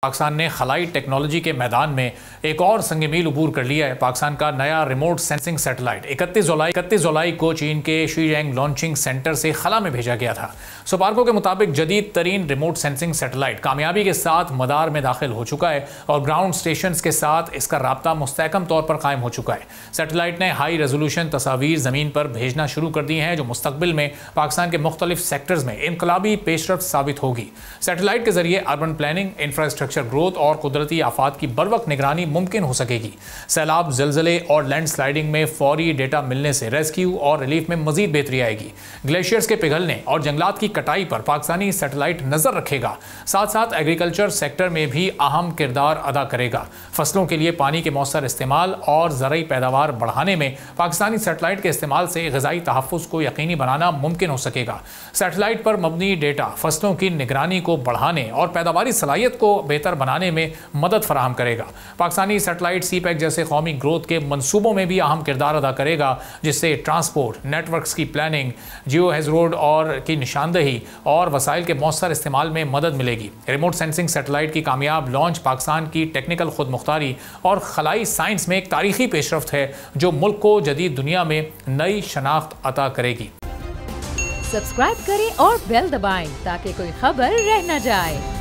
पाकिस्तान ने खलाई टेक्नोलॉजी के मैदान में एक और संग मील अबूर कर लिया है। पाकिस्तान का नया रिमोट सेंसिंग सैटेलाइट 31 जुलाई को चीन के शीजियांग लॉन्चिंग सेंटर से खला में भेजा गया था। सोपार्को के मुताबिक जदीद तरीन रिमोट सेंसिंग सैटेलाइट कामयाबी के साथ मदार में दाखिल हो चुका है और ग्राउंड स्टेशन के साथ इसका राब्ता मुस्तहकम तौर पर कायम हो चुका है। सैटेलाइट ने हाई रेजोल्यूशन तस्वीर ज़मीन पर भेजना शुरू कर दी हैं, जो मुस्तकबिल में पाकिस्तान के मुख्तलिफ सेक्टर्स में इनकलाबी पेशरफ्त साबित होगी। सैटेलाइट के जरिए अर्बन प्लानिंग, इंफ्रास्ट्रक्चर ग्रोथ और कुदरती आफात की बरवक्त निगरानी मुमकिन हो सकेगी। सैलाब, जलजले और लैंड स्लाइडिंग में फौरी डेटा मिलने से रेस्क्यू और रिलीफ में मजीद बेहतरी आएगी। ग्लेशियर्स के पिघलने और जंगलात की कटाई पर पाकिस्तानी सैटेलाइट नजर रखेगा, साथ साथ एग्रीकल्चर सेक्टर में भी अहम किरदार अदा करेगा। फसलों के लिए पानी के मौसर इस्तेमाल और ज़रूरी पैदावार बढ़ाने में पाकिस्तानी सैटेलाइट के इस्तेमाल से ग़िज़ाई तहफ़्फ़ुज़ को यकीनी बनाना मुमकिन हो सकेगा। सैटेलाइट पर मबनी डेटा फसलों की निगरानी को बढ़ाने और पैदावारी सलाहियत को बेहतर बनाने में मदद फराहम करेगा। पाकिस्तानी सैटेलाइट सीपैक जैसे कौमी ग्रोथ के मंसूबों में भी अहम किरदार अदा करेगा, जिससे ट्रांसपोर्ट नेटवर्क्स की प्लानिंग, जियो हैज़रोड और की निशानदही और वसाइल के मौसर इस्तेमाल में मदद मिलेगी। रिमोट सेंसिंग सैटेलाइट की कामयाब लॉन्च पाकिस्तान की टेक्निकल खुद मुख्तारी और खलाई साइंस में एक तारीखी पेशरफ्त है, जो मुल्क को जदीद दुनिया में नई शनाख्त अता करेगी। सब्सक्राइब करें और बेल दबाएं ताकि कोई खबर रह न जाए।